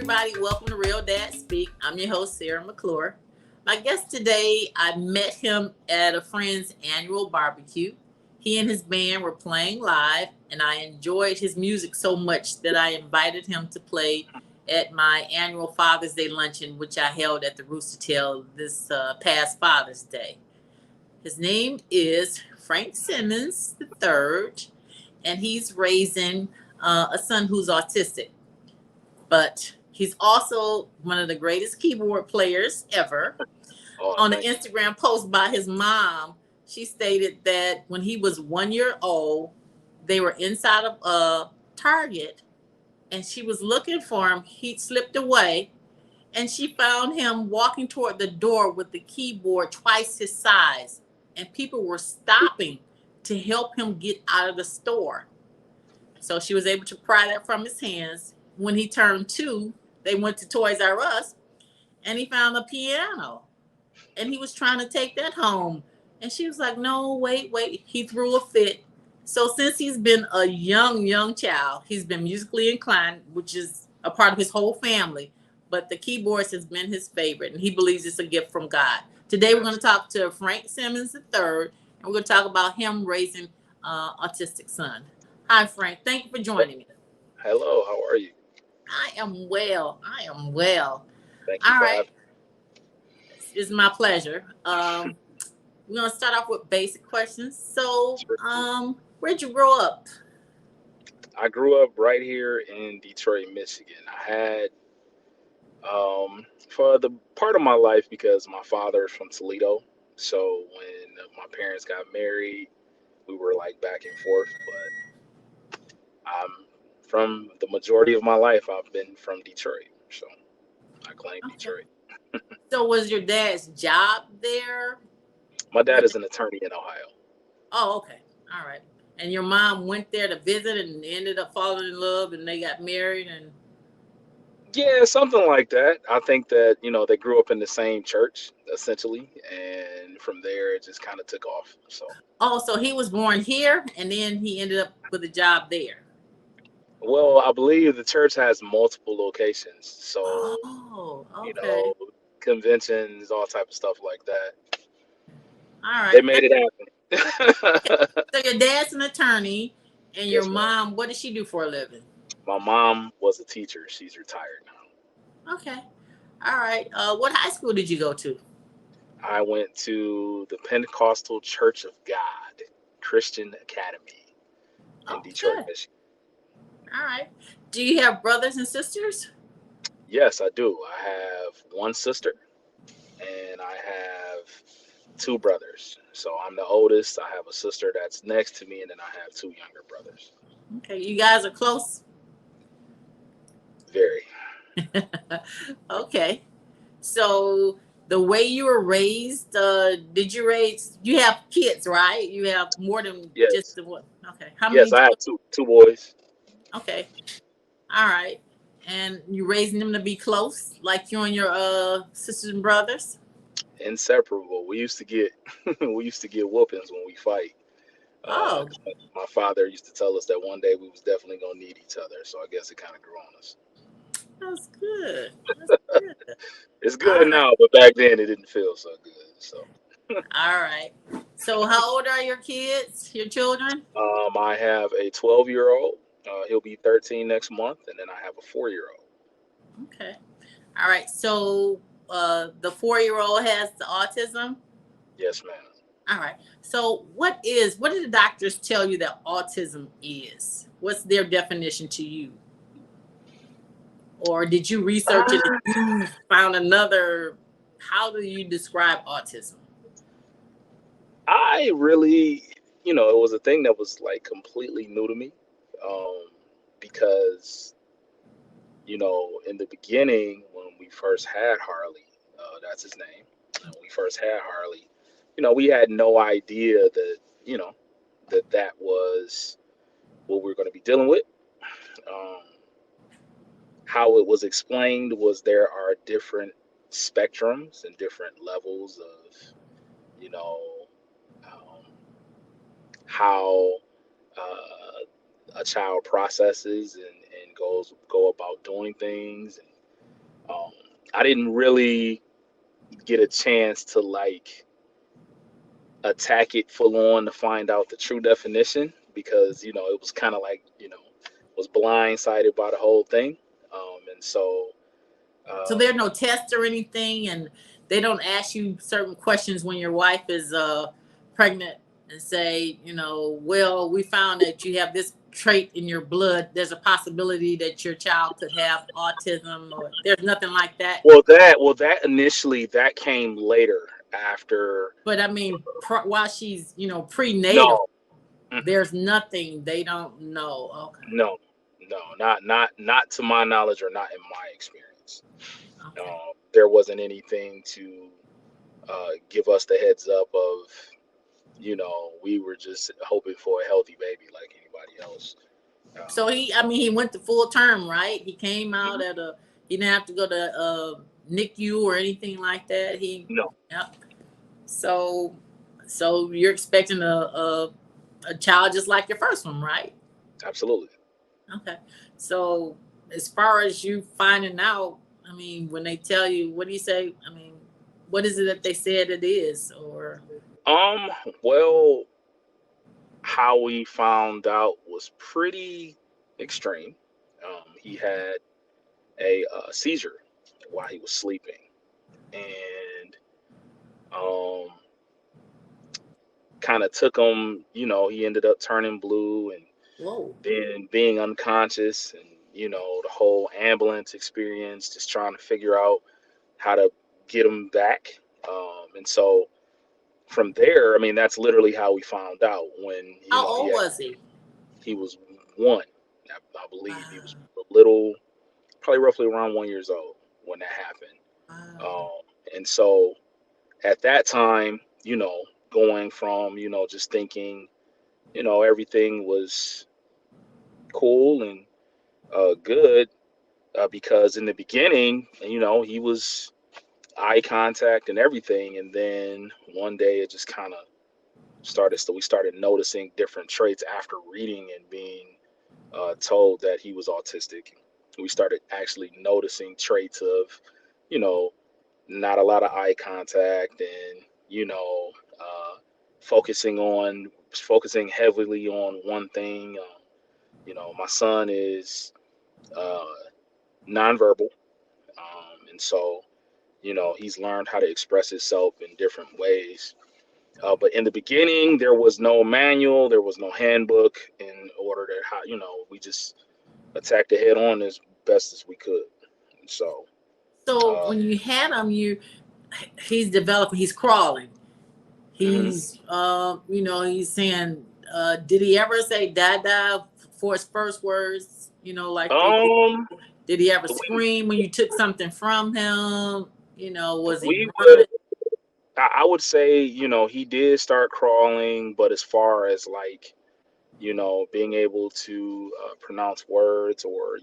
everybody. Welcome to Real Dad Speak. I'm your host, Sarah McClure. My guest today, I met him at a friend's annual barbecue. He and his band were playing live, and I enjoyed his music so much that I invited him to play at my annual Father's Day luncheon, which I held at the Rooster Tail this past Father's Day. His name is Frank Simmons III, and he's raising a son who's autistic. But he's also one of the greatest keyboard players ever. Oh, On an thank you. Instagram post by his mom, she stated that when he was 1 year old, they were inside of a Target and she was looking for him. He slipped away and she found him walking toward the door with the keyboard twice his size. And people were stopping to help him get out of the store. So she was able to pry that from his hands. When he turned 2, they went to Toys R Us and he found a piano and he was trying to take that home. And she was like, no, wait. He threw a fit. So since he's been a young child, he's been musically inclined, which is a part of his whole family. But the keyboards has been his favorite, and he believes it's a gift from God. Today we're going to Yes. talk to Frank Simmons III, and we're going to talk about him raising autistic son. Hi, Frank. Thank you for joining me. Hello, how are you? I am well. I am well. Thank you All for right. having It's my pleasure. We're gonna start off with basic questions. So, me. where'd you grow up? I grew up right here in Detroit, Michigan. I had for the part of my life because my father is from Toledo. So when my parents got married, we were like back and forth, but I'm from the majority of my life I've been from Detroit. So I claim Okay. Detroit. So, was your dad's job there? My Where dad is an attorney in Ohio. Oh, okay. All right. And your mom went there to visit and ended up falling in love, and they got married. And Yeah, something like that. I think that, they grew up in the same church, essentially, and from there it just kind of took off. So, oh, so he was born here, and then he ended up with a job there. well, I believe the church has multiple locations. So, Oh, you okay. know, conventions, all type of stuff like that. All They right. made it happen. So your dad's an attorney, and your Yes, ma'am. mom, what does she do for a living? My mom was a teacher. She's retired now. Okay. All right. What high school did you go to? I went to the Pentecostal Church of God Christian Academy in Detroit, Okay. Michigan. All right. Do you have brothers and sisters? Yes, I do. I have one sister and I have two brothers. So I'm the oldest. I have a sister that's next to me, and then I have two younger brothers. Okay. You guys are close? Very. Okay. So the way you were raised, did you raise, you have kids, right? You have more than just Yes. the one. Okay. How many Yes, I children? have two boys. Okay. All right. And you raising them to be close, like you and your sisters and brothers? Inseparable. We used to get we used to get whoopings when we fight. Oh, 'Cause my father used to tell us that one day we was definitely gonna need each other. So I guess it kind of grew on us. that's good. That's good. It's All good right. now, but back then it didn't feel so good. So All right. So how old are your kids, your children? I have a 12-year-old. He'll be 13 next month, and then I have a 4-year-old. Okay. All right. So the 4 year old has the autism. Yes, ma'am. All right. So what did the doctors tell you that autism is? What's their definition to you? Or did you research it Uh, and you found another? How do you describe autism? I really, it was a thing that was like completely new to me, um, because in the beginning when we first had Harley, that's his name. When we first had Harley, we had no idea that that was what we were going to be dealing with. Um, how it was explained was there are different spectrums and different levels of you know um, how a child processes and go about doing things. Um, I didn't really get a chance to like attack it full on to find out the true definition because it was kind of like was blindsided by the whole thing, and so So um, there's no test or anything, and they don't ask you certain questions when your wife is pregnant and say, well, we found that you have this trait in your blood. There's a possibility that your child could have autism, or there's nothing like that. well that initially that came later after. But I mean, while she's, prenatal, No. Mm-mm. there's nothing they don't know. Okay. No, no, not to my knowledge or not in my experience. Okay. There wasn't anything to give us the heads up of, we were just hoping for a healthy baby like anybody else. So Um, he went to full term, right? He came out mhm. he didn't have to go to NICU or anything like that. No, Yep. So, so you're expecting a child just like your first one, right? absolutely. Okay. So, as far as you finding out, I mean, when they tell you, what do you say? I mean, what is it that they said it is, or Um, well, how we found out was pretty extreme. He had a seizure while he was sleeping, and um, kind of took him. He ended up turning blue and whoa, then being unconscious, and the whole ambulance experience, just trying to figure out how to get him back. And so from there, I mean, that's literally how we found out when how old was he? he was one. I believe he was Wow, a little, probably roughly around 1 years old when that happened. wow. Um, and so at that time, going from just thinking everything was cool and good, because in the beginning, he was eye contact and everything, and then one day it just kind of started. So we started noticing different traits after reading and being told that he was autistic. We started actually noticing traits of, you know, not a lot of eye contact, and uh, focusing heavily on one thing. My son is uh, nonverbal, and so he's learned how to express himself in different ways. But in the beginning, there was no manual, there was no handbook in order to how we just attacked it head on as best as we could. And so, So uh, when you had him, he's developing, he's crawling. mhm. He's saying, did he ever say dada for his first words? Like they do. um, Did he ever we scream when you took something from him? Was he we would running? I would say he did start crawling, but as far as like being able to pronounce words, or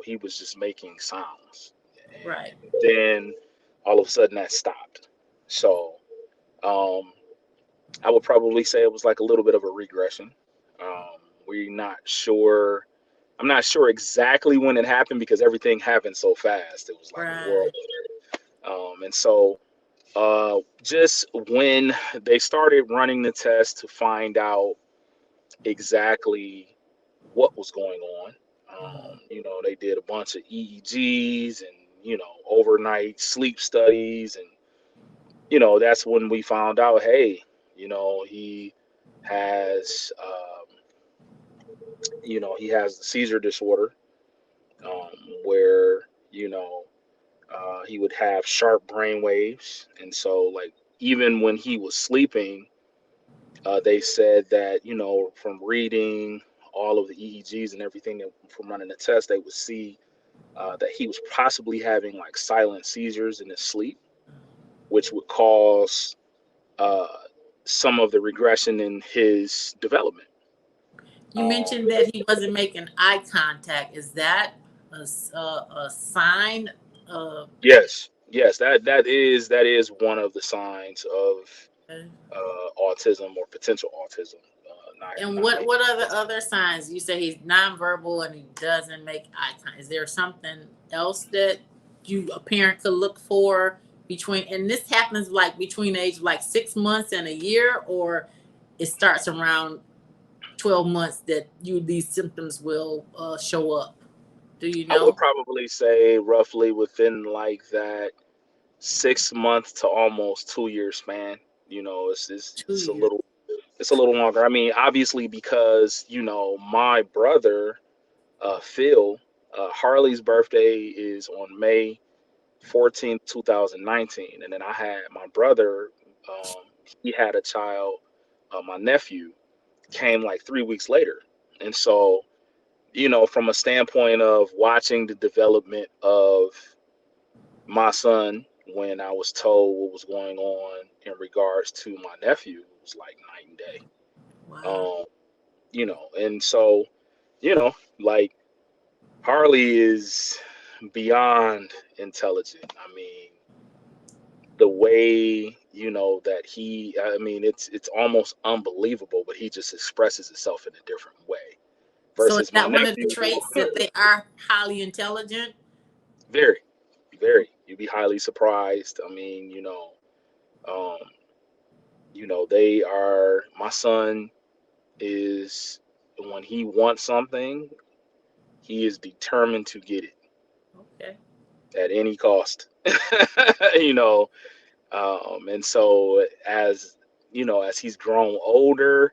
he was just making sounds, Right. and then all of a sudden that stopped. So um, I would probably say it was like a little bit of a regression. Um, we're not sure. I'm not sure exactly when it happened because everything happened so fast. It was like a Right. whirlwind. And so just when they started running the test to find out exactly what was going on. Mhm. They did a bunch of EEGs and overnight sleep studies, and that's when we found out, hey, he has he has the seizure disorder, um, where he would have sharp brain waves, and so like even when he was sleeping, they said that from reading all of the EEGs and everything, that from running the test, they would see that he was possibly having like silent seizures in his sleep, which would cause uh, some of the regression in his development. You Um, mentioned that he wasn't making eye contact. Is that a sign of? yes, yes, that is one of the signs of autism or potential autism. And Not what making are the eye other signs? You say he's nonverbal and he doesn't make eye contact. Is there something else that? you a parent could look for between, and this happens like between the age of like 6 months and a year, or it starts around 12 months that you these symptoms will show up? Do you I would know? probably say roughly within like that 6 months to almost 2 year span. You know, Two it's a years. little longer. I mean, obviously because my brother Phil, Harley's birthday is on May 14th, 2019, and then I had my brother. He had a child. My nephew came like 3 weeks later, and so from a standpoint of watching the development of my son, when I was told what was going on in regards to my nephew, it was like night and day. Wow. Um, and so, like Harley is beyond intelligent. I mean, the way, that I mean, it's almost unbelievable, but he just expresses himself in a different way So is versus my that one of the nephew. traits that they are highly intelligent? Very, very. You'd be highly surprised. I mean, um, they are. My son is when he wants something, he is determined to get it Okay. at any cost. you know, and so as he's grown older,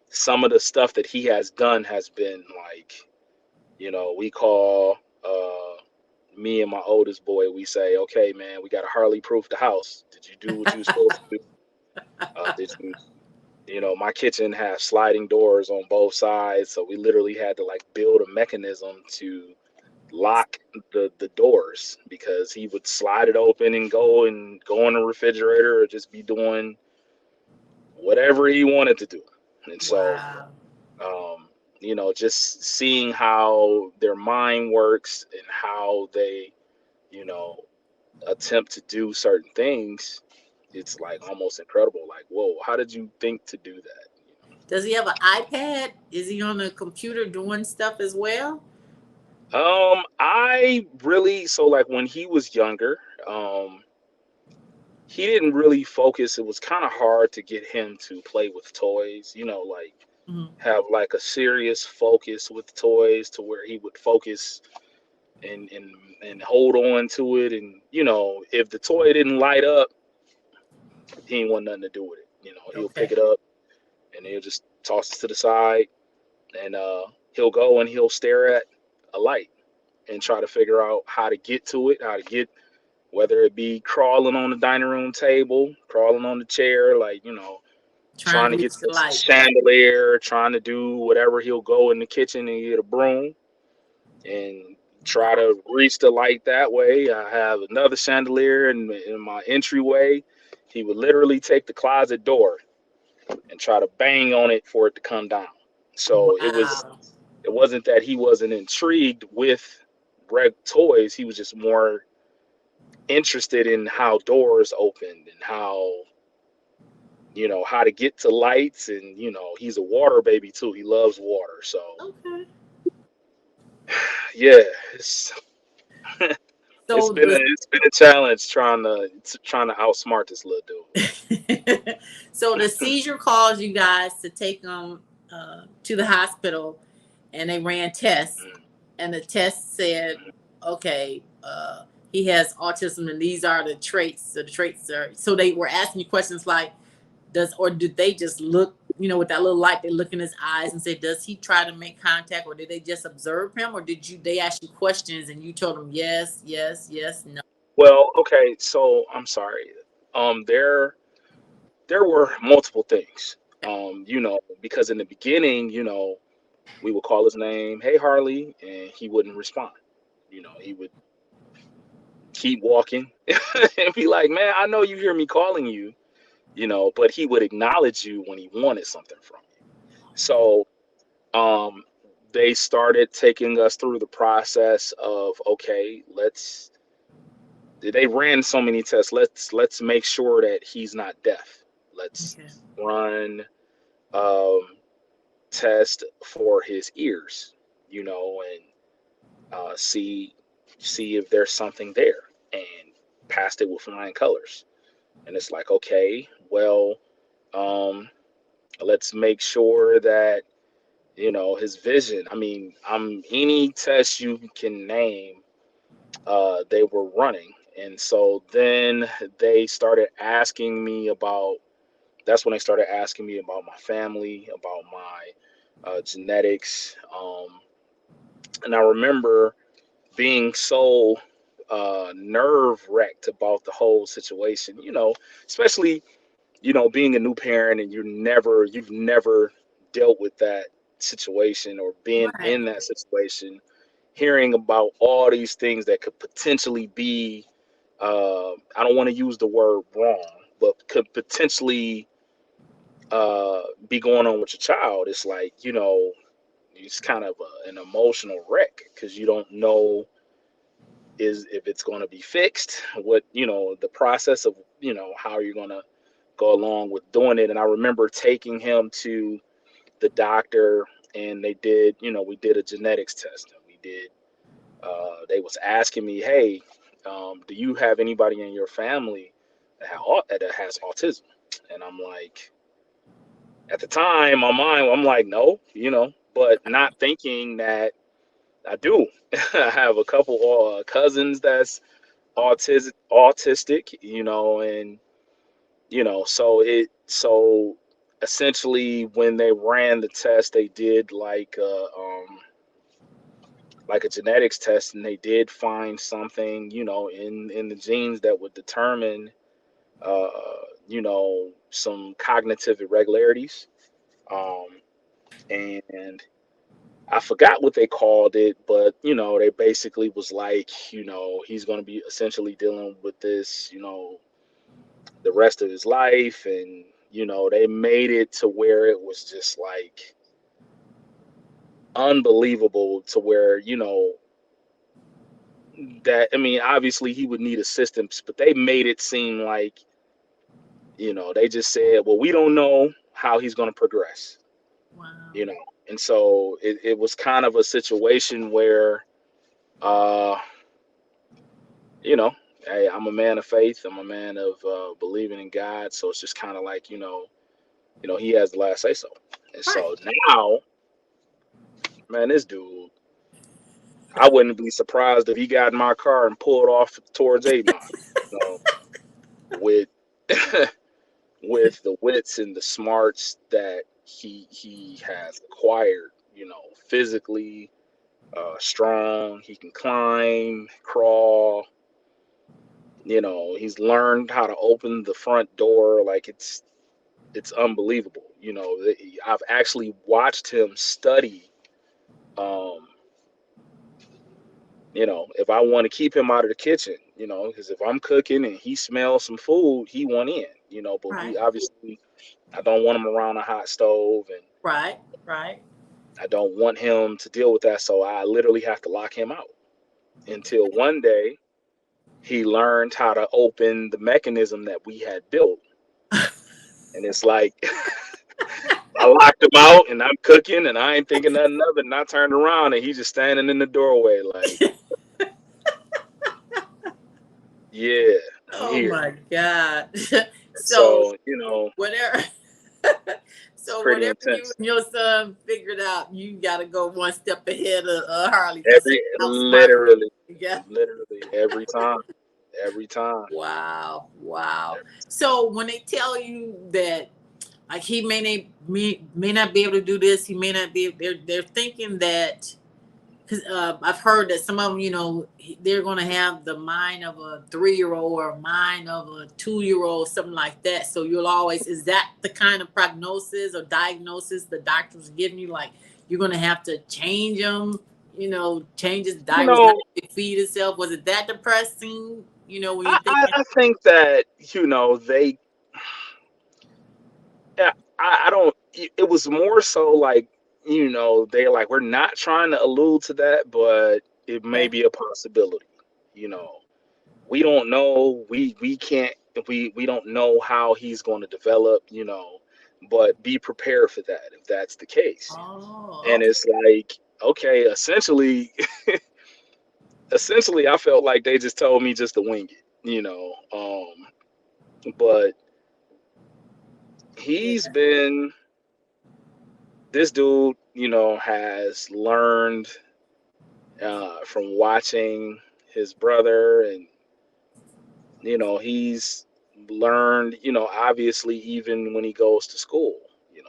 some of the stuff that he has done has been like, we call me and my oldest boy, we say, okay, man, we got to Harley proof the house. Did you do what you were supposed to do? Did you, my kitchen has sliding doors on both sides. So we literally had to like build a mechanism to lock the doors because he would slide it open and go in the refrigerator or just be doing whatever he wanted to do. And so, Wow. um, just seeing how their mind works and how they, you know, attempt to do certain things, it's like almost incredible. Like, whoa, how did you think to do that? Does he have an iPad? Is he on the computer doing stuff as well? I really so like when he was younger, um, he didn't really focus. It was kind of hard to get him to play with toys, like Mhm. have like a serious focus with toys to where he would focus and hold on to it. And if the toy didn't light up, he ain't want nothing to do with it. He'll pick Okay. it up and he'll just toss it to the side, and he'll go and he'll stare at a light and try to figure out how to get to it, how to get, whether it be crawling on the dining room table, crawling on the chair, like, Trying trying to to get reach to the the light. chandelier, trying to do whatever. He'll go in the kitchen and get a broom and try Wow. to reach the light that way. I have another chandelier in my entryway. He would literally take the closet door and try to bang on it for it to come down. So Wow. it wasn't that he wasn't intrigued with reg toys. He was just more interested in how doors opened and how to get to lights. And he's a water baby too. He loves water. So Okay. yeah, it's So the it's been a challenge trying to outsmart this little so the seizure caused you guys to take him to the hospital, and they ran tests, dude. and the test said, okay, he has autism, and these are the traits. So the traits are. So they were asking you questions like, or did they just look, with that little light? They look in his eyes and say, does he try to make contact, or did they just observe him, or did you? They ask you questions and you told them yes, yes, yes, no. Well, okay, so I'm sorry. There were multiple things. Because in the beginning, we would call his name, "Hey Harley," and he wouldn't respond. He would keep walking and be like, "Man, I know you hear me calling you," but he would acknowledge you when he wanted something from you. So, um, they started taking us through the process of, okay, they ran so many tests. Let's make sure that he's not deaf. Let's Okay. run um, test for his ears, and see if there's something there. and passed it with flying colors. And it's like, okay, well, um, let's make sure that his vision. I mean, any test you can name, they were running, and so then they started asking me about. That's when they started asking me about my family, about my genetics, and I remember being so nerve wracked about the whole situation. Especially being a new parent and you've never dealt with that situation or been Right. in that situation, hearing about all these things that could potentially be, I don't want to use the word wrong, but could potentially be going on with your child. It's like, it's kind of an emotional wreck because you don't know is if it's going to be fixed, what, the process of, how you're going to go along with doing it. And I remember taking him to the doctor, and we did a genetics test, and they was asking me, hey, do you have anybody in your family that has autism? And I'm like, at the time, my mind, I'm like, no, but not thinking that I do. I have a couple cousins that's autistic, and so essentially when they ran the test, they did like a genetics test, and they did find something, in the genes that would determine uh some cognitive irregularities. um and I forgot what they called it, but they basically was like, he's going to be essentially dealing with this, the rest of his life. And they made it to where it was just like unbelievable, to where that, I mean, obviously he would need assistance, but they made it seem like, they just said, well, we don't know how he's going to progress, Wow. you know and so it was kind of a situation where, uh you know hey, I'm a man of faith, I'm a man of believing in God, so it's just kind of like, he has the last say so. And Right. so now, man, this dude, I wouldn't be surprised if he got in my car and pulled off towards 8 Mile, with with the wits and the smarts that he has acquired, physically strong. He can climb, crawl. He's learned how to open the front door. Like, it's unbelievable. I've actually watched him study. Um, if I want to keep him out of the kitchen, because if I'm cooking and he smells some food, he want in, but we Right. obviously, I don't want him around a hot stove, and Right. Right. I don't want him to deal with that. So I literally have to lock him out until one day he learned how to open the mechanism that we had built. And it's like, I locked him out and I'm cooking and I ain't thinking nothing of it. And I turned around and he's just standing in the doorway like, yeah, I'm Oh here. my God. And So so, whatever. it's So pretty whatever you intense. and your son figured out, you got to go one step ahead of Harley because he Every outsmarted literally, you. Yeah. literally every time, every time, Wow. Wow. every time. So when they tell you that, like, he may not be able to do this, he may not be. They're thinking that, because I've heard that some of them, they're going to have the mind of a 3-year old or a mind of a 2-year old, something like that. So you'll always, is that the kind of prognosis or diagnosis the doctors are giving you? Like, you're going to have to change them, change his You diet, was not know, to feed itself. Was it that depressing? When I, you're I, thinking, I think that, they, yeah, I don't, it was more so like, they're like, we're not trying to allude to that, but it may okay, be a possibility. You know, we don't know. We can't, we don't know how he's going to develop, but be prepared for that if that's the case. oh, And okay, it's like, okay, essentially, essentially I felt like they just told me just to wing it, but Yeah. he's been this dude, has learned from watching his brother, and he's learned, obviously, even when he goes to school,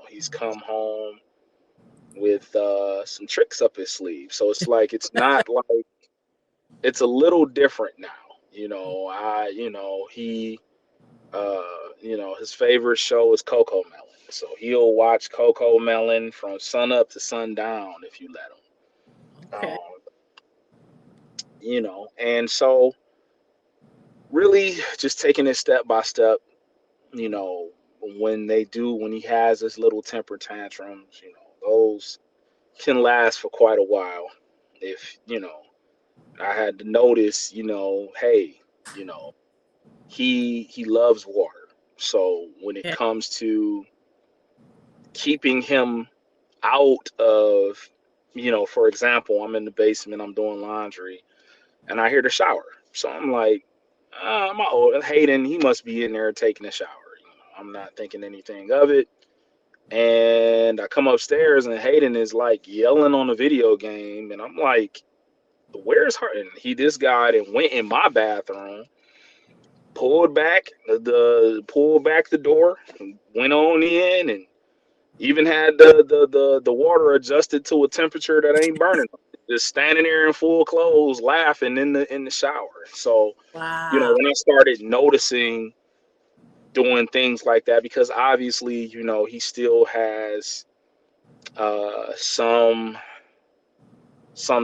he's come home with some tricks up his sleeve. So it's like it's not like it's a little different now. He his favorite show is Coco Melon. So he'll watch Coco Melon from sun up to sundown if you let him. Okay. And so really just taking it step by step, you know, when he has his little temper tantrums, those can last for quite a while. If, I had to notice, hey, you know, he loves water. So when it Yeah. comes to keeping him out of, for example, I'm in the basement, I'm doing laundry, and I hear the shower. So I'm like, my old Hayden, he must be in there taking a shower. I'm not thinking anything of it. And I come upstairs and Hayden is like yelling on the video game, and I'm like, "Where's her?" And this guy and went in my bathroom, pulled back the door, and went on in, and even had the water adjusted to a temperature that ain't burning. Just standing there in full clothes, laughing in the shower. So, Wow. when I started noticing doing things like that, because obviously, he still has some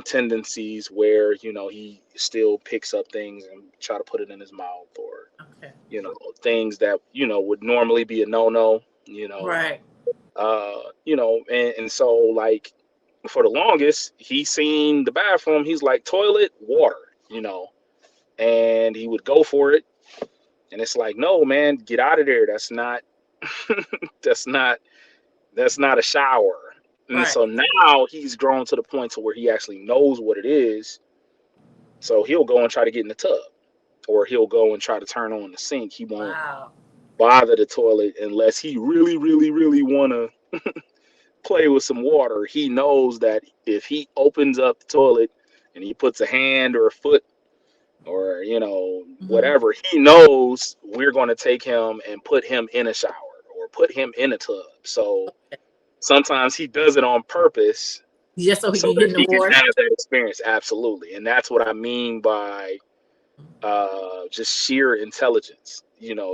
tendencies where he still picks up things and try to put it in his mouth, or Okay. things that would normally be a no-no. Right. And so, like, for the longest, he seen the bathroom, he's like, toilet, water, and he would go for it, and it's like, no, man, get out of there. That's not that's not that's not a shower. And Right. so now he's grown to the point to where he actually knows what it is. So he'll go and try to get in the tub, or he'll go and try to turn on the sink. He won't Wow. bother the toilet unless he really, really, really want to play with some water. He knows that if he opens up the toilet and he puts a hand or a foot or Hmm. whatever, he knows we're going to take him and put him in a shower or put him in a tub. So sometimes he does it on purpose Just so he so can get that in the he can water. have that experience. Absolutely. And that's what I mean by just sheer intelligence.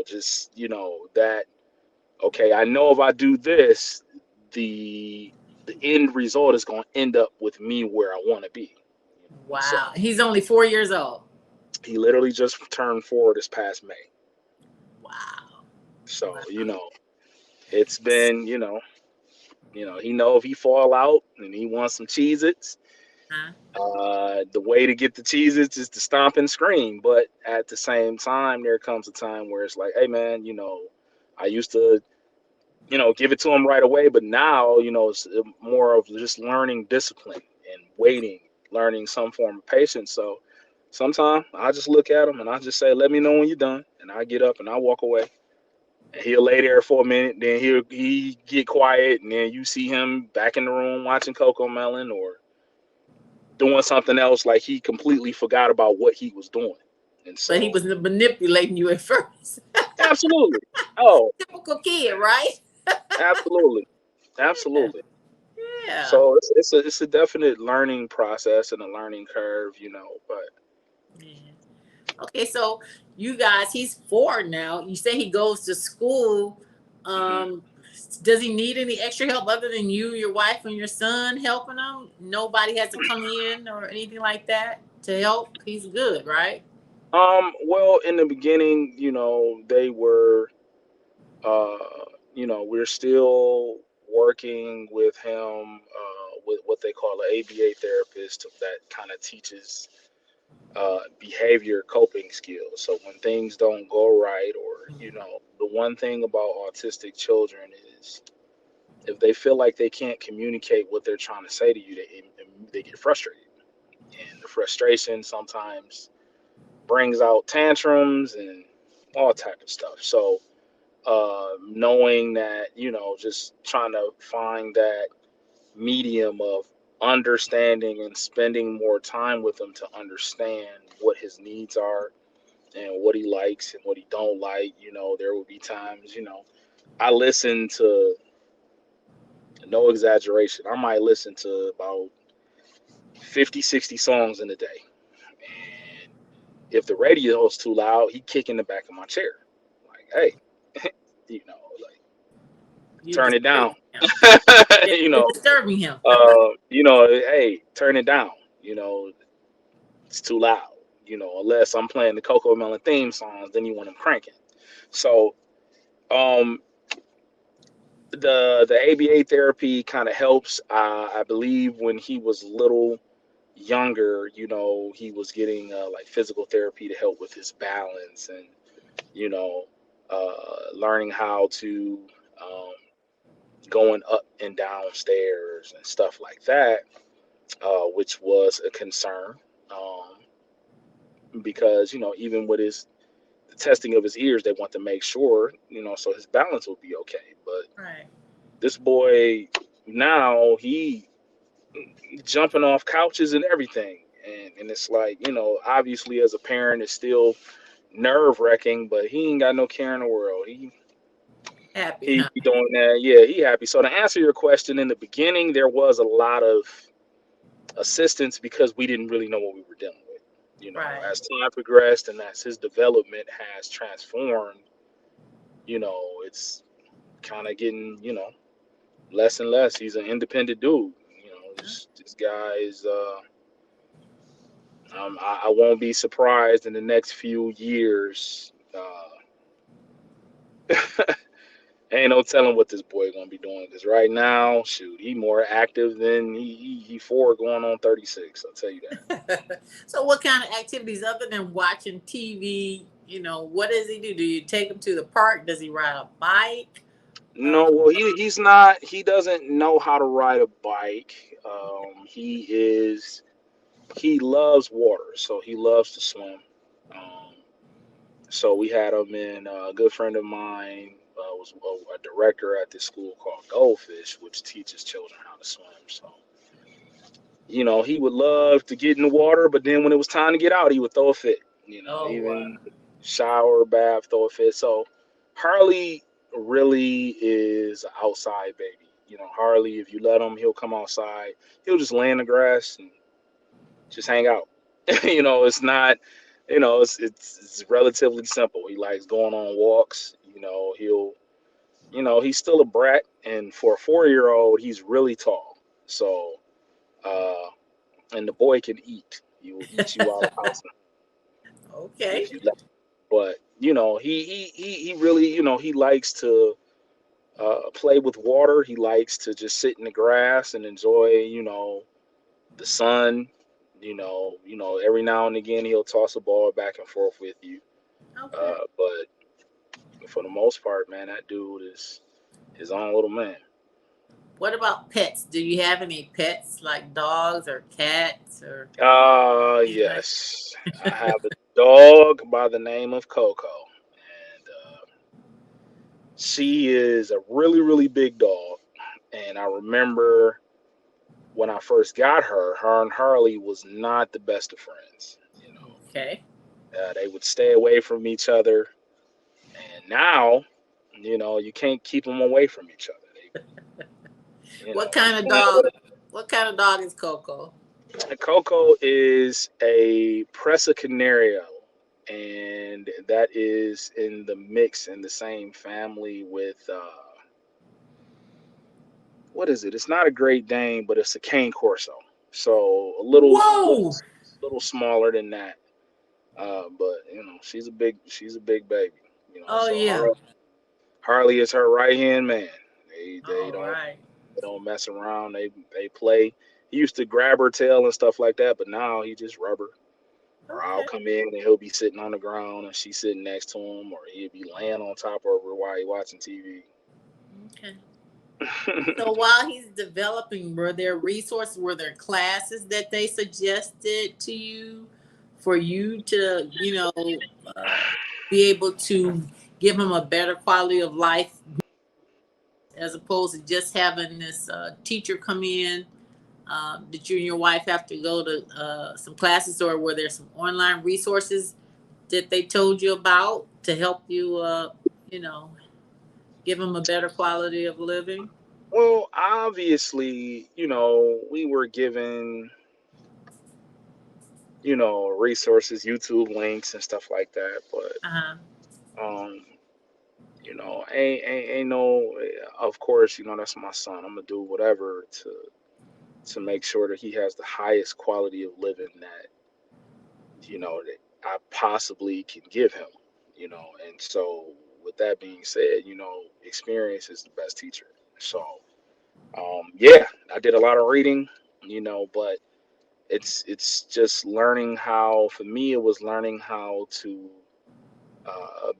Just that, okay, I know if I do this, the end result is going to end up with me where I want to be. And so Wow. He's only 4 years old. he literally just turned 4 this past May. Wow. So Wow. it's been he know if he fall out and he wants some Cheez-Its, Huh? the way to get the Cheez-Its is to stomp and scream. But at the same time, there comes a time where it's like, hey man, I used to give it to him right away, but now it's more of just learning discipline and waiting, learning some form of patience. So sometimes I just look at him and I just say, let me know when you're done, and I get up and I walk away. And he'll lay there for a minute, then he get quiet, and then you see him back in the room watching Coco Melon or doing something else, like he completely forgot about what he was doing. And But he so, was manipulating you at first. absolutely, oh, Typical kid, right? absolutely, Yeah. absolutely. Yeah. So it's a definite learning process and a learning curve, But Yeah. Okay, so you guys, he's 4 now. You say he goes to school. mhm. Um, does he need any extra help other than you, your wife, and your son helping him? Nobody has to come in or anything like that to help. He's good, right? Well, in the beginning, they were, uh, we're still working with him, with what they call an ABA therapist that kind of teaches behavior coping skills. So when things don't go right, or the one thing about autistic children is if they feel like they can't communicate what they're trying to say to you, they get frustrated. and the frustration sometimes brings out tantrums and all type of stuff. So knowing that, just trying to find that medium of understanding and spending more time with him to understand what his needs are and what he likes and what he don't like. There will be times, I listen to, no exaggeration, I might listen to about 50, 60 songs in a day. And if the radio is too loud, he kick in the back of my chair. Like, hey, like, You're turn it down. disturbing him. Yeah, you you're know, disturbing him. hey, turn it down. It's too loud. Unless I'm playing the Coco Melon theme songs, then you want them cranking. So, um, the ABA therapy kind of helps. I believe when he was little younger, he was getting like physical therapy to help with his balance and you know, learning how to um, going up and down stairs and stuff like that, which was a concern because even with his the testing of his ears, they want to make sure so his balance will be okay. But Right. this boy now he jumping off couches and everything. And it's like, obviously as a parent, it's still nerve wracking, but he ain't got no care in the world. Happy, He huh? be doing that. Yeah, he happy. So to answer your question, in the beginning, there was a lot of assistance because we didn't really know what we were dealing with. Right. As time progressed and as his development has transformed, it's kind of getting, less and less. He's an independent dude. This guy is. I won't be surprised in the next few years. Ain't no telling what this boy gonna be doing. Because right now, shoot, he more active than he 4 going on 36. I'll tell you that. So, what kind of activities other than watching TV? What does he do? Do you take him to the park? Does he ride a bike? No, well, he's not. He doesn't know how to ride a bike. He loves water, so he loves to swim. Um, so we had him in. A good friend of mine was a director at this school called Goldfish, which teaches children how to swim. So he would love to get in the water, but then when it was time to get out, he would throw a fit. Oh, wow. Even shower, bath, throw a fit. So Harley really is an outside baby. Harley, if you let him, he'll come outside. He'll just lay in the grass and just hang out. It's not. It's relatively simple. He likes going on walks. He's still a brat, and for a 4-year-old, he's really tall. So. Uh, and the boy can eat. He will eat you out of house Okay. if you let him. But he really he likes to play with water. He likes to just sit in the grass and enjoy the sun. Every now and again he'll toss a ball back and forth with you. Okay. But for the most part, man, that dude is his own little man. What about pets? Do you have any pets like dogs or cats or anything? Yes, I have a dog by the name of Coco, and she is a really, really big dog. And I remember when I first got her, her and Harley was not the best of friends. Okay. They would stay away from each other. And now, you can't keep them away from each other. What kind of Playing dog? with What kind of dog is Coco? it. Coco is a Presa Canario. And that is in the mix in the same family with what is it? It's not a Great Dane, but it's a Cane Corso. So a Whoa! little smaller than that. But she's a big baby. Oh So yeah. Harley is her right hand man. They All don't right. mess around. They play. He used to grab her tail and stuff like that, but now he just rub her. Or I'll Okay. come in and he'll be sitting on the ground and she's sitting next to him, or he'll be laying on top of her while he watching TV. Okay. So while he's developing, were there resources, were there classes that they suggested to you for you to, uh, be able to give him a better quality of life as opposed to just having this teacher come in? Did you and your wife have to go to some classes, or were there some online resources that they told you about to help you, you know, give him a better quality of living? Well, obviously, we were given, resources, YouTube links and stuff like that, but Uh huh. um, ain't no, of course, that's my son. I'm gonna do whatever to make sure that he has the highest quality of living that I possibly can give him, and so with that being said, experience is the best teacher. So, yeah, I did a lot of reading, but it's just learning how, for me, it was learning how to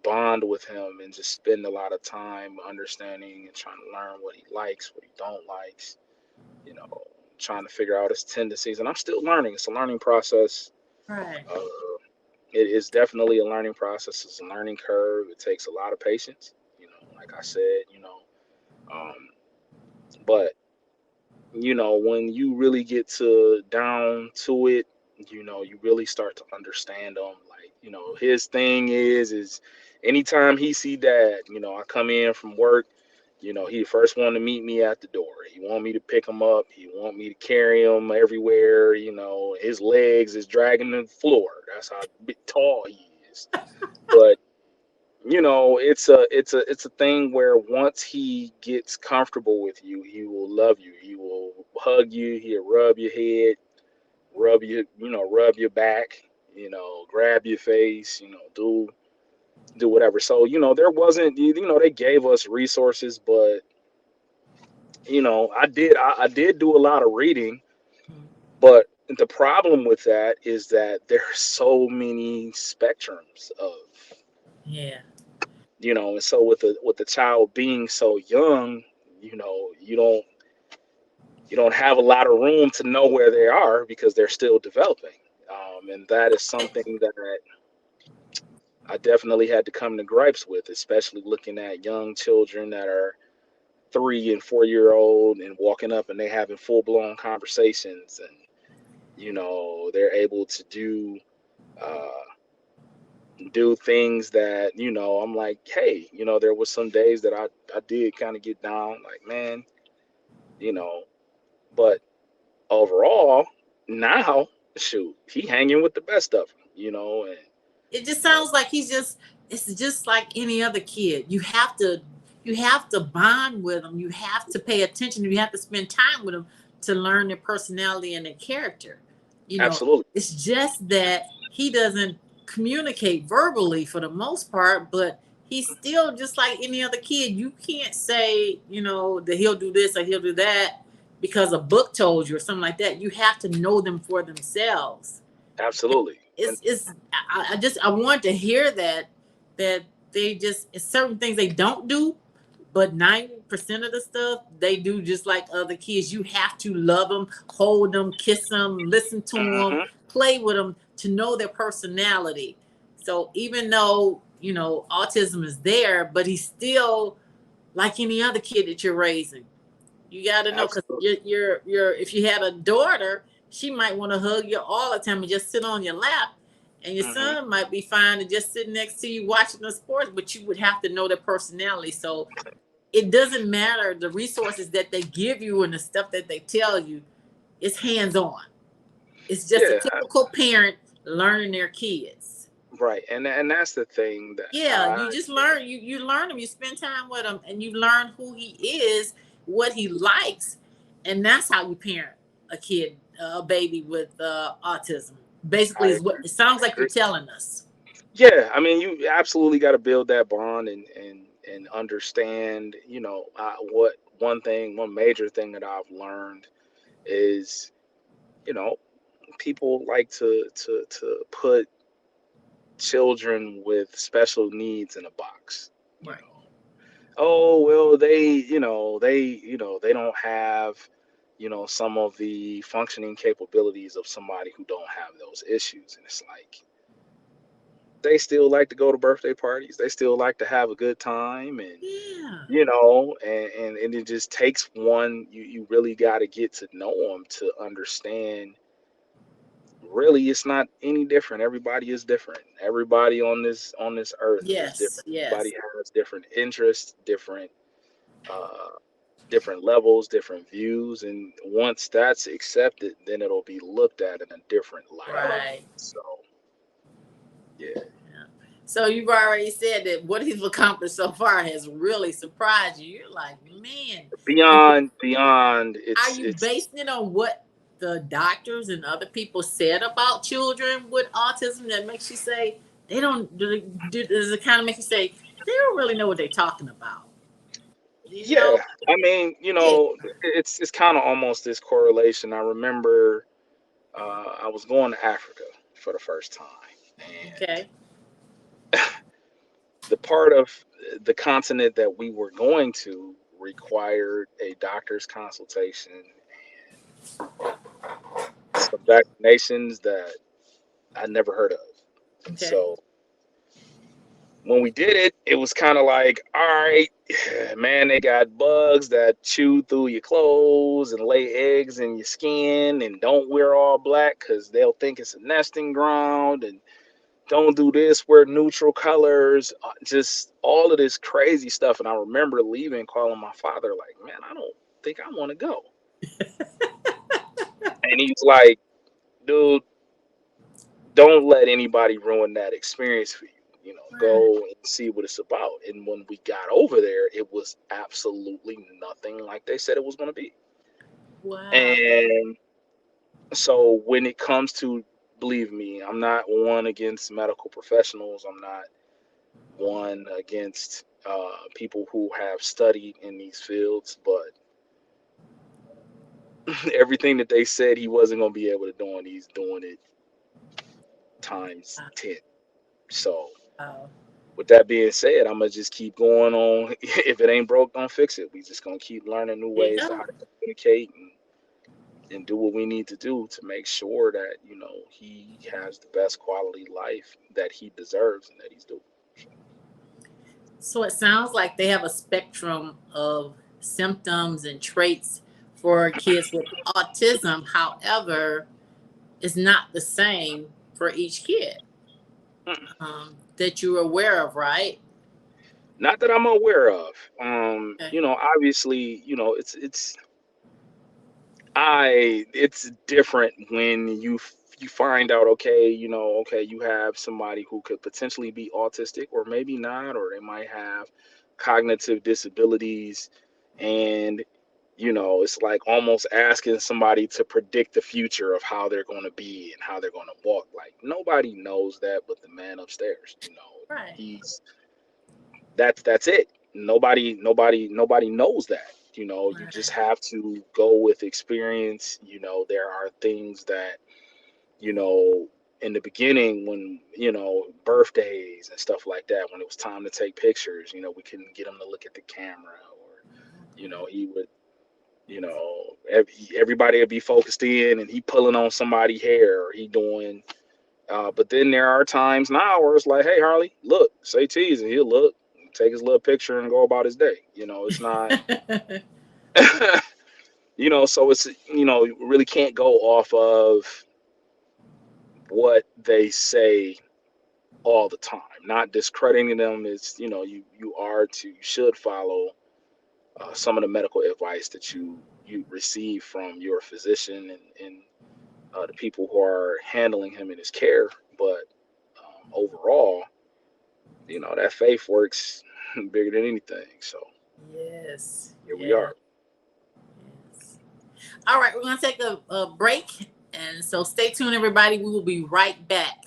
bond with him and just spend a lot of time understanding and trying to learn what he likes, what he don't likes, you know, trying to figure out his tendencies. And I'm still learning. It's a learning process. Right. Uh, it is definitely a learning process. It's a learning curve. It takes a lot of patience, like I said, um, but when you really get to down to it, you really start to understand him. Like, his thing is anytime he see dad, I come in from work, he the first one to meet me at the door. He want me to pick him up. He want me to carry him everywhere. His legs is dragging the floor. That's how big, tall he is. But it's a thing where once he gets comfortable with you, he will love you. He will hug you. He'll rub your head, rub your back, grab your face, do whatever. So there wasn't, they gave us resources, but I did do a lot of reading, Mhm. but the problem with that is that there are so many spectrums of Yeah. and so with the child being so young, you know, you don't you don't have a lot of room to know where they are because they're still developing. And that is something that I definitely had to come to gripes with, especially looking at young children that are 3 and 4 year old and walking up and they having full blown conversations, and they're able to uh, do things that I'm like, hey, there was some days that I did kind of get down, like, man, you know but overall, now, shoot, he hanging with the best of them, and It just you know sounds like it's just like any other kid. You have to bond with them. You have to pay attention. You have to spend time with them to learn their personality and their character. You know, absolutely, it's just that he doesn't communicate verbally for the most part, but he's still just like any other kid. You can't say, that he'll do this or he'll do that because a book told you or something like that. You have to know them for themselves. absolutely, and I want to hear that they just, it's certain things they don't do, but 90% of the stuff they do just like other kids. You have to love them, hold them, kiss them, listen to them, hmm play with them to know their personality. So even though autism is there, but he's still like any other kid that you're raising. You got to know, because absolutely, you're if you had a daughter, she might want to hug you all the time and just sit on your lap, and your hmm son might be fine to just sit next to you watching the sports. But you would have to know their personality. So it doesn't matter the resources that they give you and the stuff that they tell you. It's hands on. It's just a yeah, typical parent learning their kids. right, and that's the thing that Yeah, you just learn. You learn him. You spend time with him, and you learn who he is, what he likes, and that's how you parent a kid, a baby with autism. Basically, I is what agree. it sounds I like you're agree. telling us. Yeah, I mean, you absolutely got to build that bond and understand. What one major thing that I've learned is, you know, people like to put children with special needs in a box. You Right. know, oh well, they don't have, some of the functioning capabilities of somebody who don't have those issues. And it's like they still like to go to birthday parties, they still like to have a good time. And Yeah. and it just takes one. You really got to get to know them to understand. Really, it's not any different. Everybody is different. Everybody on this earth is Yes. different. Yes. Everybody has different interests, uh different levels, different views. And once that's accepted, then it'll be looked at in a different light. Right. So yeah. Yeah. So you've already said that what he's accomplished so far has really surprised you. You're like, man. And Beyond, are it's you it's basing it on what the doctors and other people said about children with autism that makes you say they don't? Does it kind of make you say they don't really know what they're talking about? You yeah. know? I mean, Yeah. it's kind of almost this correlation. I remember I was going to Africa for the first time, and Okay. the part of the continent that we were going to required a doctor's consultation and some vaccinations that I never heard of. And Okay. so when we did it, it was kind of like, all right, man, they got bugs that chew through your clothes and lay eggs in your skin, and don't wear all black because they'll think it's a nesting ground, and don't do this, wear neutral colors, just all of this crazy stuff. And I remember leaving, calling my father, like, man, I don't think I want to go. And he's like, dude, don't let anybody ruin that experience for you. Right. Go and see what it's about. And when we got over there, it was absolutely nothing like they said it was going to be. Wow. And so when it comes to, believe me, I'm not one against medical professionals. I'm not one against people who have studied in these fields, but everything that they said he wasn't going to be able to do, and he's doing it times 10. So Wow. with that being said, I'm gonna just keep going on. If it ain't broke, don't fix it. We just gonna keep learning new There you ways to go. how to communicate and do what we need to do to make sure that he has the best quality life that he deserves and that he's doing. So it sounds like they have a spectrum of symptoms and traits for kids with autism. However, it's not the same for each kid Mm. that you're aware of, right? Not that I'm aware of. Okay. Obviously, it's different when you find out, okay, okay, you have somebody who could potentially be autistic or maybe not, or they might have cognitive disabilities. And it's like almost asking somebody to predict the future of how they're going to be and how they're going to walk. Like, nobody knows that but the man upstairs. Right. He's that's it. Nobody knows that. You just Right. have to go with experience. There are things that, you know in the beginning, when birthdays and stuff like that, when it was time to take pictures, we couldn't get him to look at the camera, or he would, everybody would be focused in, and he pulling on somebody's hair, or he doing, but then there are times now where it's like, hey, Harley, look, say cheese, and he'll look, take his little picture, and go about his day. It's not, so it's, you really can't go off of what they say all the time. Not discrediting them is, you should follow some of the medical advice that you receive from your physician and the people who are handling him in his care. But overall, that faith works bigger than anything. So Yes. here we Yeah. are. Yes. All right, we're gonna take a break, and so stay tuned, everybody. We will be right back.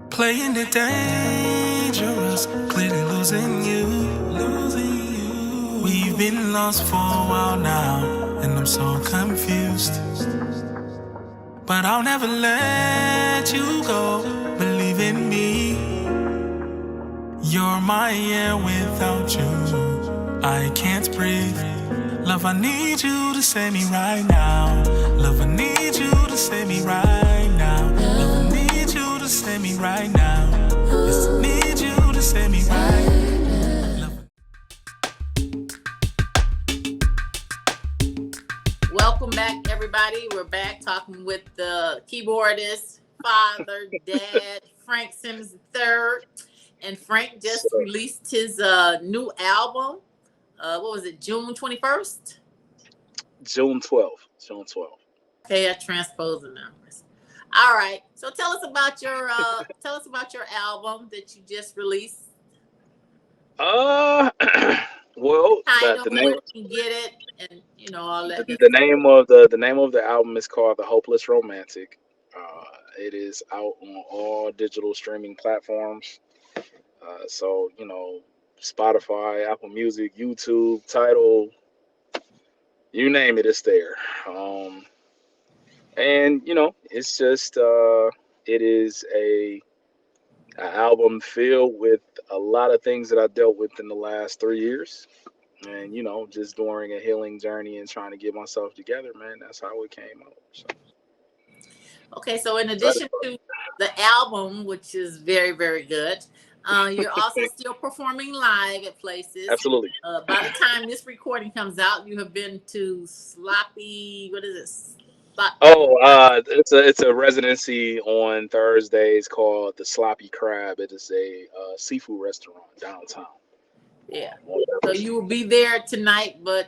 Playing it dangerous, clearly losing you, losing you. We've been lost for a while now, and I'm so confused. but I'll never let you go. Believe in me. You're my air, without you I can't breathe. Love, I need you to save me right now. Love, I need you to save me right now. Love, I need you to save me right now. Yes, I need you to save me right now. Welcome back, everybody. We're back talking with the keyboardist, father, dad, Frank Simmons III. And Frank just released his new album. What was it, June 21st? June 12th. June 12th. Okay, I transposed the numbers. All right. So tell us about your album that you just released. Well, Title, the where name you can get it, and all that good the stuff. name of the album is called The Hopeless Romantic. It is out on all digital streaming platforms. So Spotify, Apple Music, YouTube, Tidal, you name it, it's there. And it's just it is a album filled with a lot of things that I dealt with in the last 3 years. And just during a healing journey and trying to get myself together, man, that's how it came out. So, okay, so in addition to the album, which is very, very good, you're also still performing live at places. Absolutely. By the time this recording comes out, you have been to Sloppy. What is it? It's a residency on Thursdays called the Sloppy Crab. It is a seafood restaurant downtown. Yeah. So you will be there tonight, but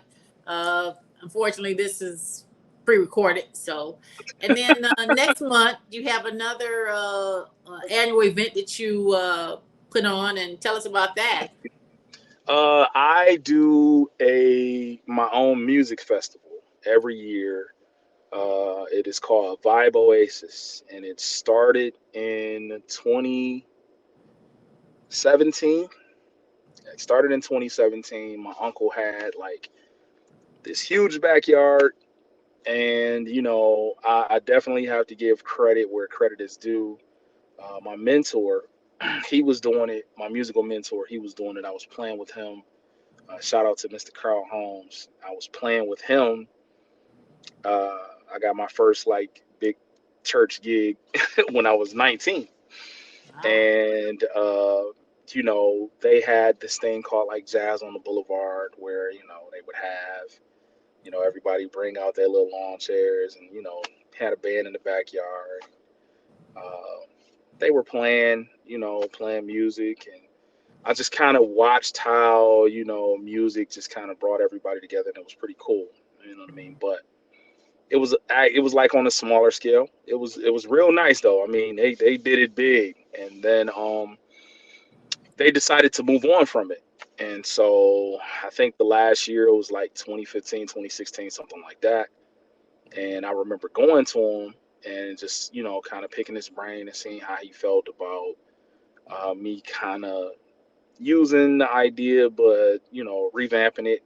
unfortunately, this is pre-recorded. So, and then next month you have another annual event that you put on, and tell us about that. I do my own music festival every year. It is called Vibe Oasis, and it started in 2017. It started in 2017. My uncle had like this huge backyard, and I definitely have to give credit where credit is due. My mentor, he was doing it. My musical mentor, he was doing it. I was playing with him. Shout out to Mr. Carl Holmes. I was playing with him. I got my first like big church gig when I was 19, Wow. and they had this thing called like Jazz on the Boulevard, where they would have everybody bring out their little lawn chairs, and had a band in the backyard. They were playing music, and I just kind of watched how music just kind of brought everybody together, and it was pretty cool. You know what I mean? But it was like on a smaller scale. It was real nice though. I mean, they did it big, and then they decided to move on from it. And so I think the last year it was like 2015, 2016, something like that. And I remember going to him and just kind of picking his brain and seeing how he felt about me kind of using the idea, but revamping it,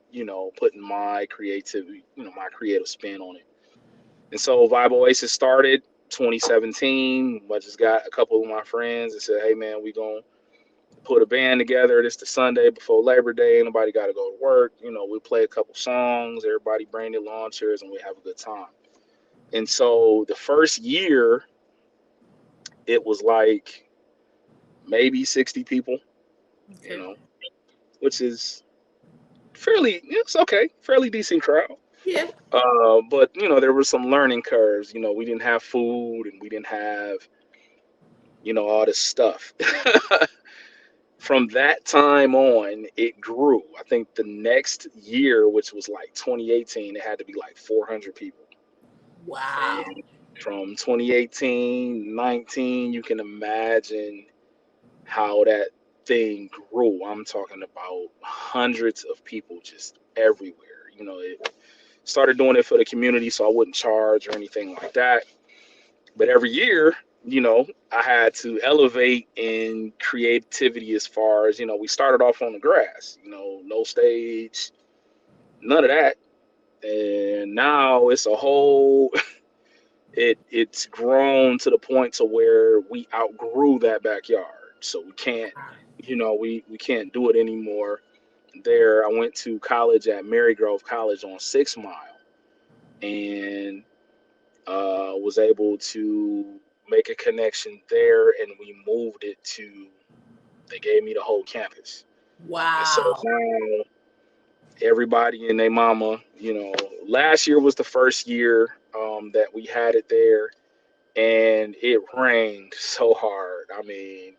putting my creativity, my creative spin on it. And so Vibe Oasis started 2017. I just got a couple of my friends and said, hey man, we gonna put a band together. It's the Sunday before Labor Day. Nobody got to go to work. We play a couple songs. Everybody bring their lawn chairs and we have a good time. And so the first year, it was like maybe 60 people, Okay. which is it's okay, fairly decent crowd. Yeah. But there were some learning curves. We didn't have food and we didn't have all this stuff. From that time on, it grew. I think the next year, which was like 2018, it had to be like 400 people. Wow. And from 2018, 19, you can imagine how that thing grew. I'm talking about hundreds of people just everywhere. It started doing it for the community, so I wouldn't charge or anything like that. But every year, I had to elevate in creativity as far as, we started off on the grass, no stage, none of that. And now it's a whole it's grown to the point to where we outgrew that backyard, so we can't, we can't do it anymore. There, I went to college at Marygrove College on 6 Mile, and was able to make a connection there, and we moved it to. They gave me the whole campus, and so Wow. now everybody and their mama, last year was the first year that we had it there, and it rained so hard. I mean,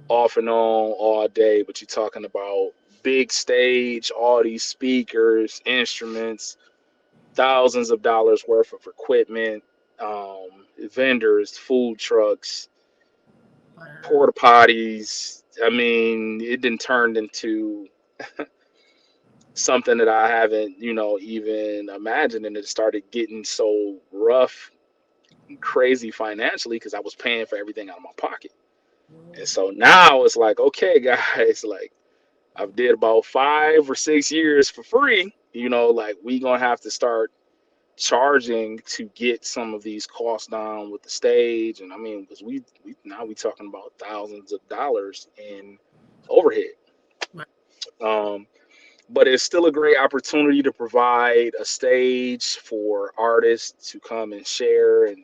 off and on all day, but you're talking about big stage, all these speakers, instruments, thousands of dollars worth of equipment, vendors, food trucks, Wow. porta potties. I mean, it done turned into something that I haven't, even imagined, and it started getting so rough and crazy financially because I was paying for everything out of my pocket. And so now it's like, okay, guys, like I've did about 5 or 6 years for free. Like we gonna have to start charging to get some of these costs down with the stage. And I mean, because we now we talking about thousands of dollars in overhead. Wow. Um, but it's still a great opportunity to provide a stage for artists to come and share and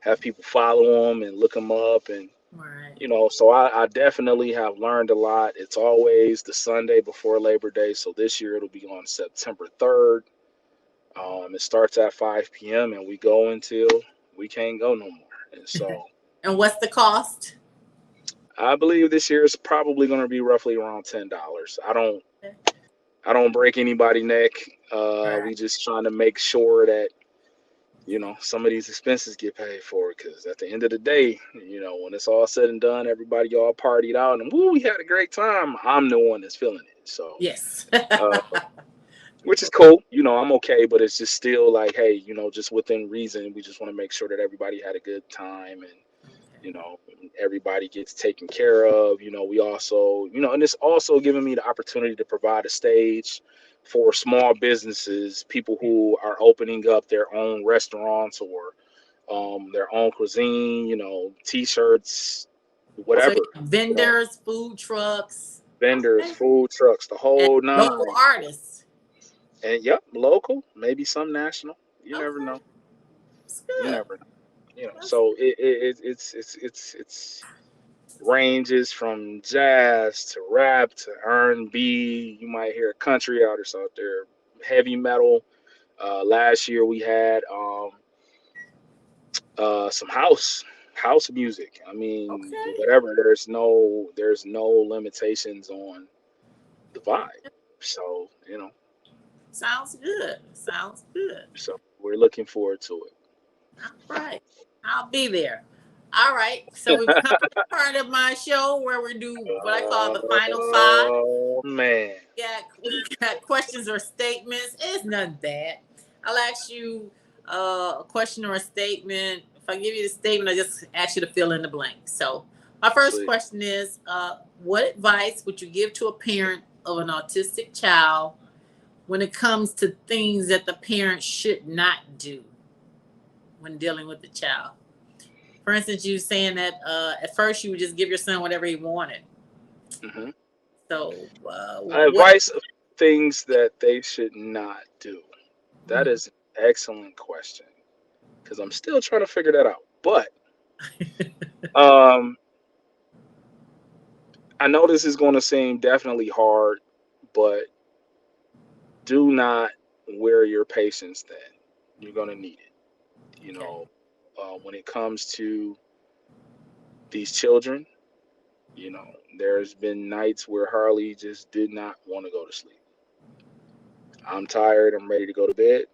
have people follow them and look them up. And Right. so I definitely have learned a lot. It's always the Sunday before Labor Day, so this year it'll be on September 3rd. It starts at 5 p.m. and we go until we can't go no more. And so And what's the cost? I believe this year is probably going to be roughly around $10. I don't break anybody's neck. Right. We just trying to make sure that some of these expenses get paid for. Because at the end of the day, when it's all said and done, everybody all partied out and woo, we had a great time. I'm the one that's feeling it. So, Yes. uh, which is cool. I'm okay, but it's just still like, hey, just within reason, we just want to make sure that everybody had a good time, and you know everybody gets taken care of. We also, and it's also giving me the opportunity to provide a stage for small businesses, people who are opening up their own restaurants or their own cuisine, t-shirts, So you whatever, have vendors, food trucks, vendors, okay, food trucks, the and whole local nine. artists. And yep, local, maybe some national. You never Okay, know. that's You good. never know. That's So it's ranges from jazz to rap to R&B. You might hear country artists out there, heavy metal. Last year we had some house music. I mean, okay. whatever. There's no limitations on the vibe. So Sounds good. Sounds good. so we're looking forward to All right. I'll be there. All right. So we've come to the part of my show where we do what I call the it. final five. Oh man. We got questions or statements. It's not bad. I'll ask you a question or a statement. If I give you the statement, I just ask you to fill in the blank. So my first Sweet. question is, what advice would you give to a parent of an autistic child when it comes to things that the parent should not do when dealing with the child? For instance, you saying that at first you would just give your son whatever he wanted. Hmm. So what? Advice of things that they should not do. That Mhm. is an excellent question because I'm still trying to figure that out. But um, I know this is going to seem definitely hard, but do not wear your patience thin. You're going to need it. Okay. When it comes to these children, you know, there's been nights where Harley just did not want to go to sleep. I'm tired. I'm ready to go to bed.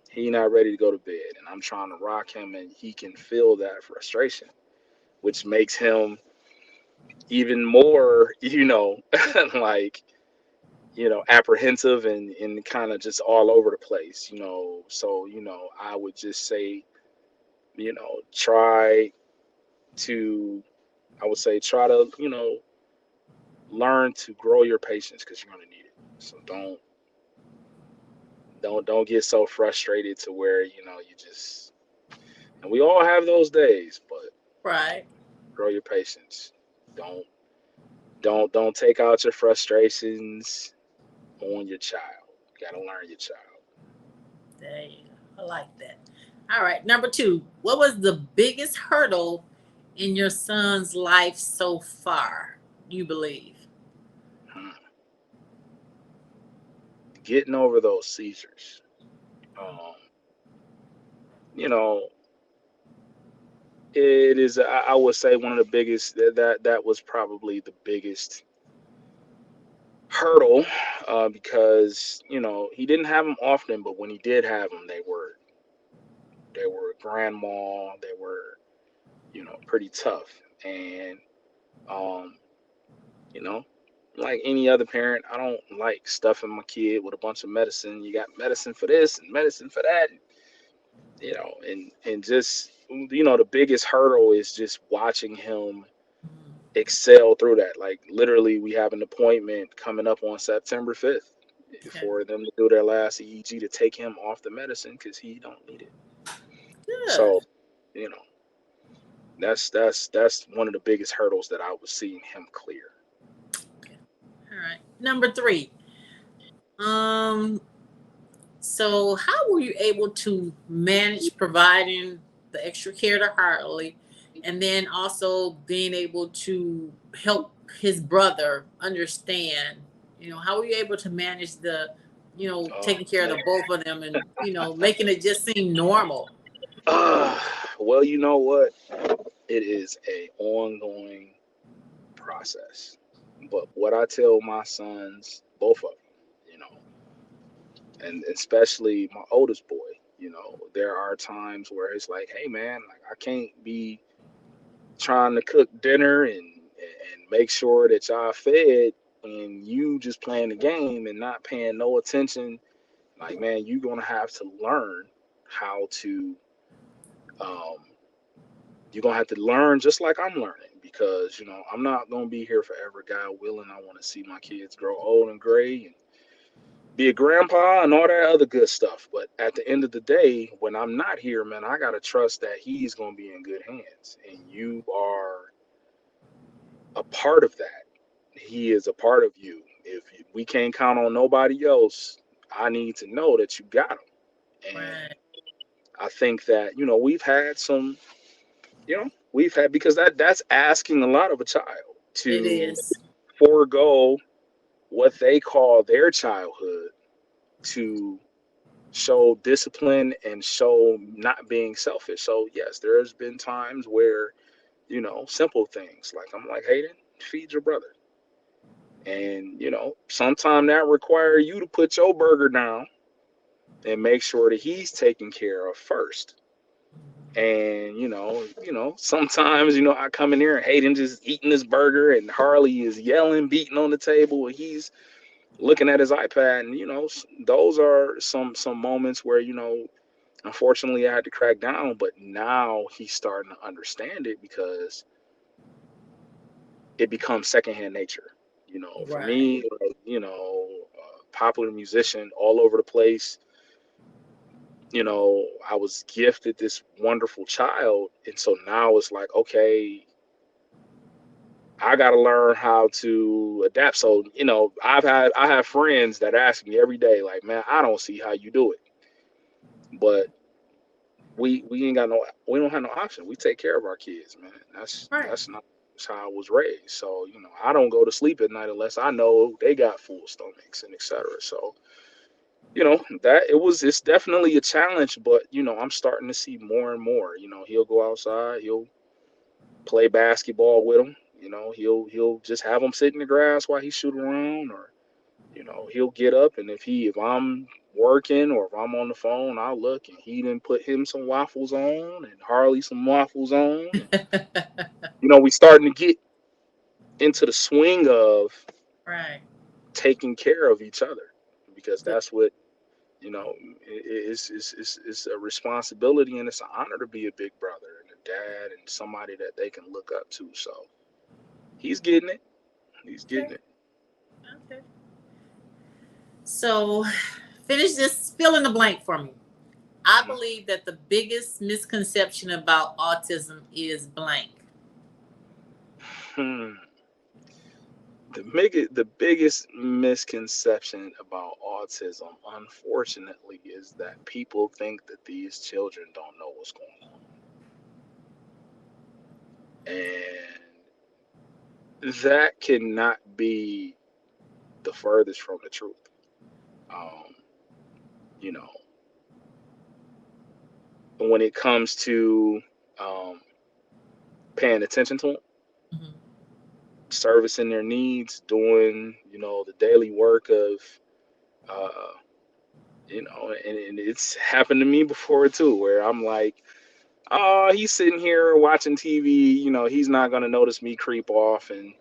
He not ready to go to bed, and I'm trying to rock him, and he can feel that frustration, which makes him even more, like, apprehensive and kind of just all over the place, So, I would just say, try to, I would say, try to, learn to grow your patience because you're gonna need it. So don't get so frustrated to where you just And we all have those days, but Right. grow your patience. Don't don't take out your frustrations on your child. You gotta learn your child. There you go. I like that. All right. Number two, what was the biggest hurdle in your son's life so far, you believe? Hmm. Getting over those seizures. Um, you know, it is. I would say one of the biggest. That was probably the biggest hurdle, because he didn't have them often, but when he did have them, they were grandma. They were pretty tough, and um, you know, like any other parent, I don't like stuffing my kid with a bunch of medicine. You got medicine for this and medicine for that, and just the biggest hurdle is just watching him excel through that. Like literally, we have an appointment coming up on September 5th Okay. for them to do their last EEG to take him off the medicine because he don't need it. Good. So, you know, that's one of the biggest hurdles that I was seeing him clear. Okay. All right. Number three. Um, so how were you able to manage providing the extra care to Hartley and then also being able to help his brother understand, how were you able to manage the, Oh taking care of man. the both of them and, making it just seem normal? Uh, well, you know what? It is a ongoing process. But what I tell my sons, both of them, you know, and especially my oldest boy, there are times where it's like, hey man, like I can't be trying to cook dinner and make sure that y'all fed and you just playing the game and not paying no attention. Like man, you're gonna have to learn how to um you're gonna have to learn just like I'm learning because I'm not gonna be here forever. God willing, I want to see my kids grow old and gray and be a grandpa and all that other good stuff. But at the end of the day, when I'm not here, man, I gotta trust that he's gonna be in good hands, and you are a part of that. He is a part of you. If we can't count on nobody else, I need to know that you got him. And Right. I think that we've had because that's asking a lot of a child It to is. forego what they call their childhood to show discipline and show not being selfish. So yes, there's been times where simple things like I'm like, Hayden, feed your brother, and sometime that require you to put your burger down and make sure that he's taken care of first. And sometimes I come in here and Hayden just eating his burger, and Harley is yelling, beating on the table, and he's looking at his iPad. And those are some moments where unfortunately I had to crack down. But now he's starting to understand it because it becomes secondhand nature. For Right. me, like, popular musician all over the place. I was gifted this wonderful child, and so now it's like, okay, I got to learn how to adapt. So, I have friends that ask me every day, like, man, I don't see how you do it, but we ain't got no, we don't have no option. We take care of our kids, man. Right. That's not that's how I was raised. So, I don't go to sleep at night unless I know they got full stomachs and etc. So, that it's definitely a challenge, but I'm starting to see more and more. He'll go outside, he'll play basketball with him. He'll just have him sit in the grass while he's shooting around, or he'll get up, and if I'm working or if I'm on the phone, I'll look and he didn't put him some waffles on and Harley some waffles on, and we starting to get into the swing of Right. taking care of each other because Good. that's what it's a responsibility and it's an honor to be a big brother and a dad and somebody that they can look up to. So he's getting it. He's getting Okay. it. Okay. So finish this fill in the blank for me. I believe that the biggest misconception about autism is blank. Hmm. The biggest misconception about autism, unfortunately, is that people think that these children don't know what's going on. And that cannot be the furthest from the truth. Um, you know, when it comes to um, paying attention to them, Mhm. servicing their needs, doing, the daily work of, uh, and it's happened to me before too, where I'm like, oh, he's sitting here watching TV, he's not going to notice me creep off and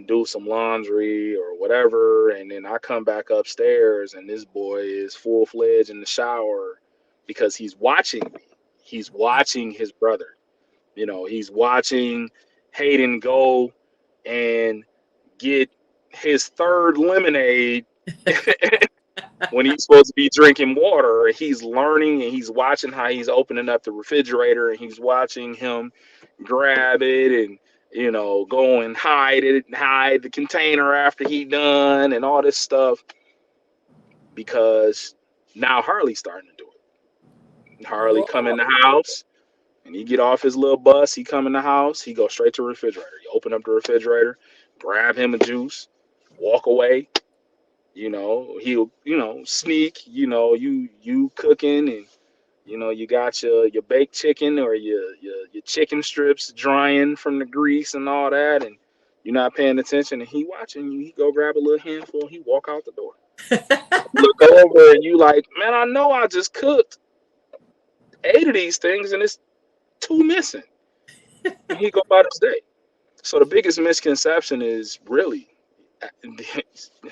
do some laundry or whatever. And then I come back upstairs and this boy is full fledged in the shower because he's watching me. He's watching his brother. He's watching Hayden go and get his third lemonade when he's supposed to be drinking water. He's learning and he's watching how he's opening up the refrigerator and he's watching him grab it and go and hide the container after he done and all this stuff, because now Harley's starting to do it. Harley come in Oh. the house and he get off his little bus, he come in the house, he go straight to the refrigerator. He open up the refrigerator, grab him a juice, walk away. He'll sneak. You cooking and you got your baked chicken or your chicken strips drying from the grease and all that, and you're not paying attention, and he watching you. He go grab a little handful and he walk out the door. Look over and you like, man, I know I just cooked 8 of these things and it's 2 missing. And he go about his day. So the biggest misconception is really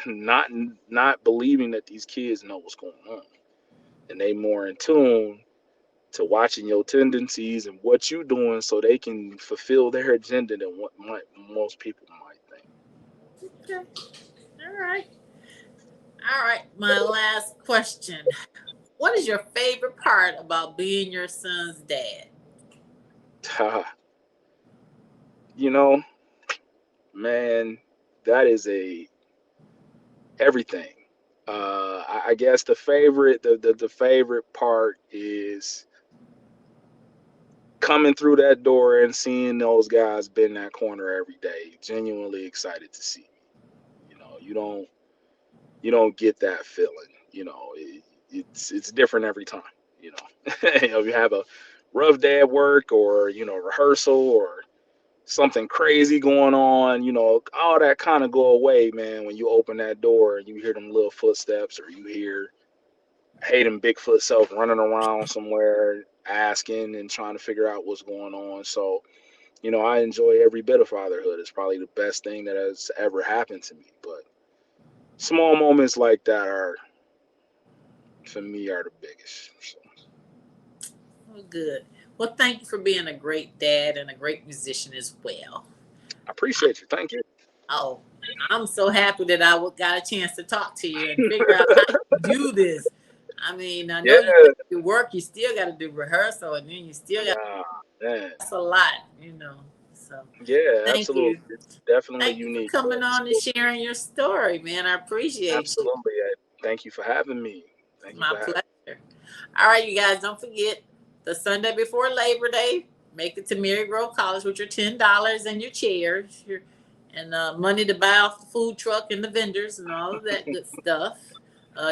not not believing that these kids know what's going on, and they more in tune to watching your tendencies and what you're doing so they can fulfill their agenda than what most people might think. Okay. All right. All right. My last question. What is your favorite part about being your son's dad? you know, man, that is a everything. I guess the favorite part is coming through that door and seeing those guys bend that corner every day. Genuinely excited to see me. You don't get that feeling. It's different every time. If you have a rough day at work or rehearsal or something crazy going on, all that kind of go away, man, when you open that door and you hear them little footsteps or you hear Hayden Bigfoot self running around somewhere asking and trying to figure out what's going on. So, I enjoy every bit of fatherhood. It's probably the best thing that has ever happened to me. But small moments like that for me, are the biggest. So, Oh, good. Well, thank you for being a great dad and a great musician as well. I appreciate you. Thank you. Oh, I'm so happy that got a chance to talk to you and figure out how you do this. I mean, I know you Yeah. do work, you still got to do rehearsal, and then you still got Nah, man. that's a lot, So Yeah, thank absolutely. you. It's definitely Thank you for unique, but coming on and sharing your story, man. I appreciate you. absolutely. Thank you for having me. Thank you My for having me. pleasure. All right, you guys, don't forget the Sunday before Labor Day, make it to Mary Grove College with your $10 and your chairs, and money to buy off the food truck and the vendors and all of that good stuff.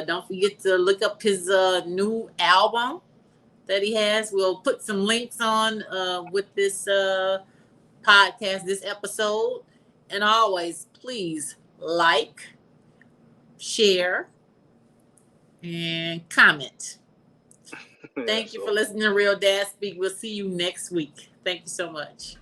Don't forget to look up his new album that he has. We'll put some links on with this podcast, this episode. And always, please like, share, and comment. Thank you for Absolutely. listening to Real Dad Speak. We'll see you next week. Thank you so much.